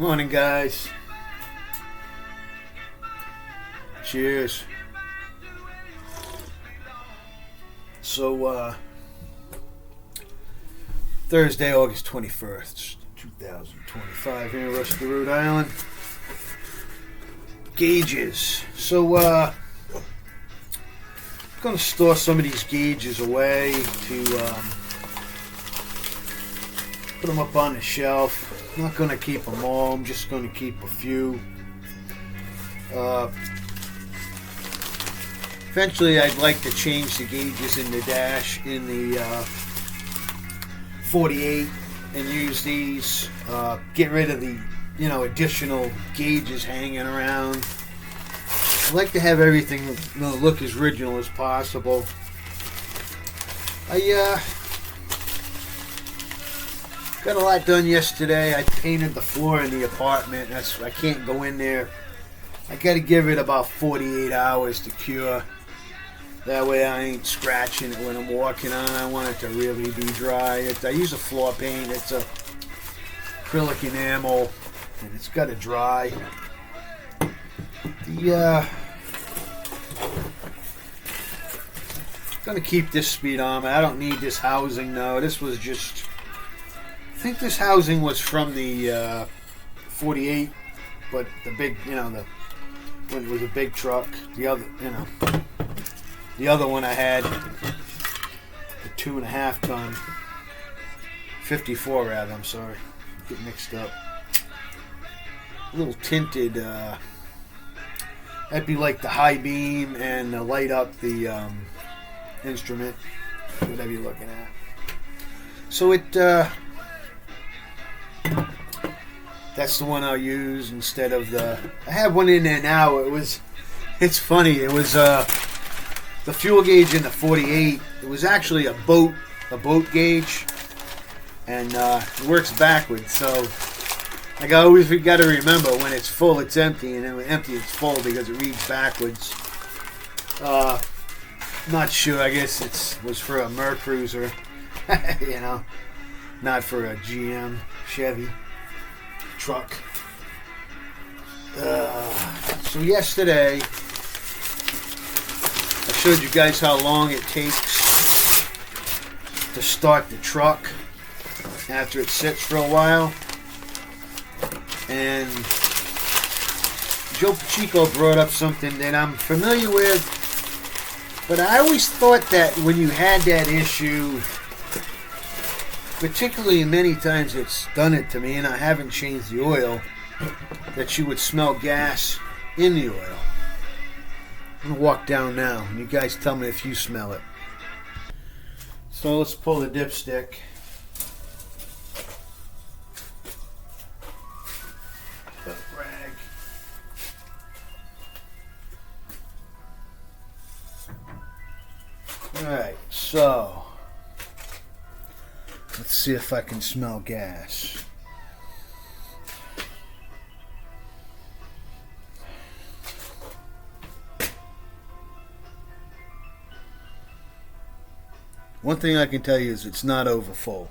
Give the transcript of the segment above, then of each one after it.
Morning, guys. Cheers. So, Thursday, August 21st, 2025, here in Ruston, Rhode Island. Gauges. So, I'm going to store some of these gauges away to put them up on the shelf. I'm not going to keep them all. I'm just going to keep a few. Eventually, I'd like to change the gauges in the dash in the 48 and use these. Get rid of the additional gauges hanging around. I like to have everything look as original as possible. I got a lot done yesterday. I painted the floor in the apartment. I can't go in there. I got to give it about 48 hours to cure. That way I ain't scratching it when I'm walking on. I want it to really be dry. I use a floor paint. It's a acrylic enamel, and it's got to dry. Gonna keep this speedometer. I don't need this housing though. This was just. I think this housing was from the 48, but the big, when it was a big truck. The other one I had, the 2.5 ton, 54 rather. I'm sorry, get mixed up. A little tinted. That'd be like the high beam and light up the instrument, whatever you're looking at. So that's the one I'll use instead of the. I have one in there now. It's funny. It was the fuel gauge in the 48. It was actually a boat gauge, and it works backwards. So we got to remember when it's full, it's empty, and then when empty, it's full because it reads backwards. Not sure. I guess it was for a Mercruiser, not for a GM Chevy truck. So yesterday, I showed you guys how long it takes to start the truck after it sits for a while. And Joe Pacheco brought up something that I'm familiar with, but I always thought that when you had that issue, particularly many times it's done it to me, and I haven't changed the oil, that you would smell gas in the oil. I'm going to walk down now, and you guys tell me if you smell it. So let's pull the dipstick. Rag. Alright, so let's see if I can smell gas. One thing I can tell you is it's not over full.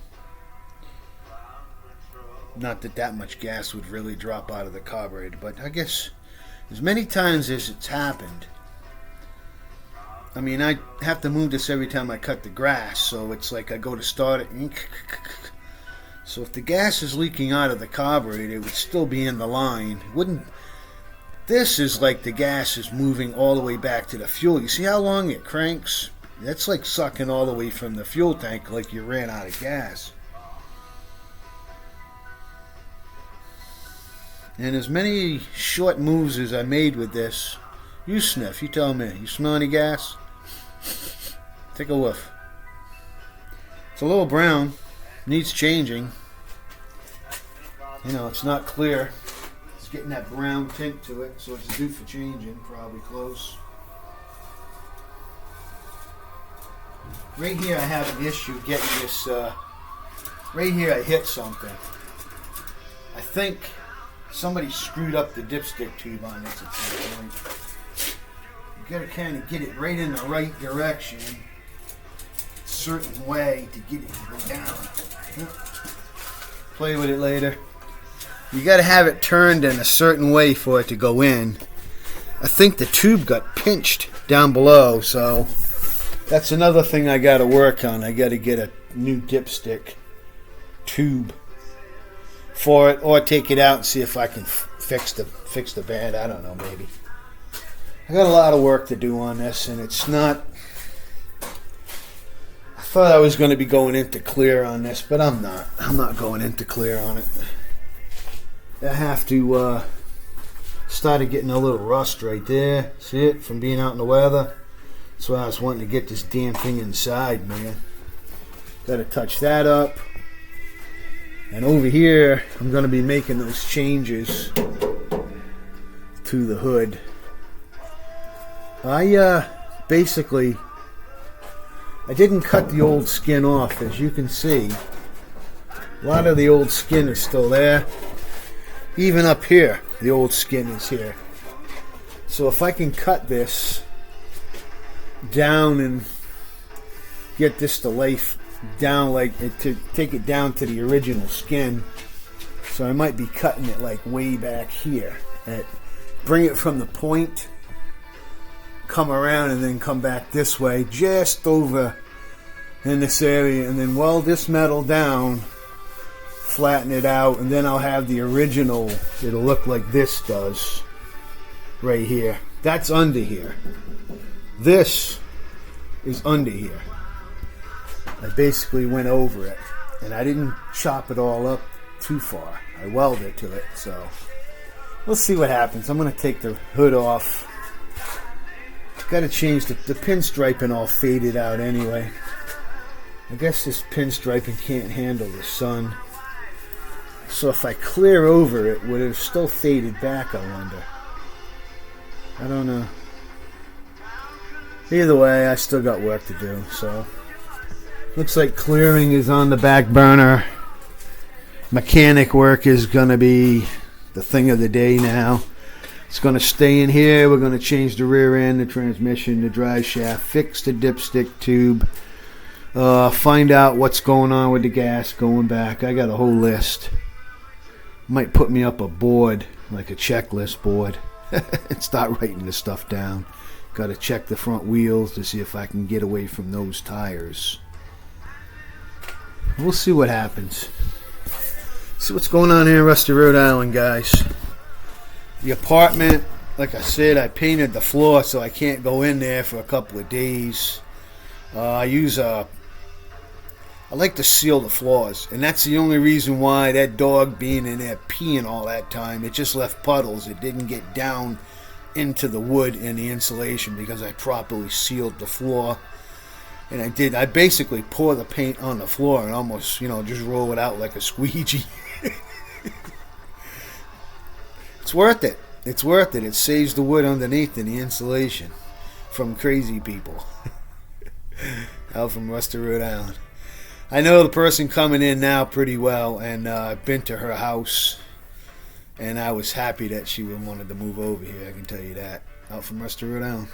Not that much gas would really drop out of the carburetor, but I guess as many times as it's happened, I mean, I have to move this every time I cut the grass, so it's like I go to start it. So if the gas is leaking out of the carburetor, it would still be in the line. This is like the gas is moving all the way back to the fuel. You see how long it cranks? That's like sucking all the way from the fuel tank like you ran out of gas. And as many short moves as I made with this, you sniff, you tell me. You smell any gas? Take a whiff. It's a little brown. Needs changing. It's not clear. It's getting that brown tint to it, so it's due for changing, probably close. Right here I have an issue getting this, right here I hit something. I think somebody screwed up the dipstick tube on this at some point. You gotta kind of get it right in the right direction, a certain way to get it to go down. Play with it later. You got to have it turned in a certain way for it to go in. I think the tube got pinched down below, so that's another thing I got to work on. I got to get a new dipstick tube for it, or take it out and see if I can fix the band. I don't know, maybe. I got a lot of work to do on this, and it's not. I thought I was going to be going into clear on this, but I'm not. I'm not going into clear on it. I have to started getting a little rust right there. See it? From being out in the weather. That's why I was wanting to get this damn thing inside, man. Got to touch that up. And over here, I'm going to be making those changes to the hood. I didn't cut the old skin off, as you can see. A lot of the old skin is still there. Even up here, the old skin is here. So if I can cut this down and get this to lay down, like to take it down to the original skin. So I might be cutting it like way back here. Bring it from the point, come around, and then come back this way, just over in this area, and then weld this metal down, flatten it out, and then I'll have the original. It'll look like this does right here. That's under here. This is under here. I basically went over it, and I didn't chop it all up too far. I welded to it, so we'll see what happens. I'm going to take the hood off. Got to change the pinstriping, all faded out anyway. I guess this pinstriping can't handle the sun. So if I clear over it, would it have still faded back, I wonder? I don't know. Either way, I still got work to do, so looks like clearing is on the back burner. Mechanic work is going to be the thing of the day now. It's going to stay in here. We're going to change the rear end, the transmission, the drive shaft, fix the dipstick tube, find out what's going on with the gas going back. I got a whole list. Might put me up a board, like a checklist board, and start writing this stuff down. Got to check the front wheels to see if I can get away from those tires. We'll see what happens. See what's going on here in Rusty, Rhode Island, guys. The apartment, like I said, I painted the floor so I can't go in there for a couple of days. I like to seal the floors, and that's the only reason why that dog being in there peeing all that time, it just left puddles. It didn't get down into the wood and the insulation because I properly sealed the floor. And I basically pour the paint on the floor and almost, just roll it out like a squeegee. It's worth it. It's worth it. It saves the wood underneath and the insulation from crazy people. Out from Rusty, Rhode Island. I know the person coming in now pretty well, and I've been to her house, and I was happy that she wanted to move over here. I can tell you that. Out from Rusty, Rhode Island.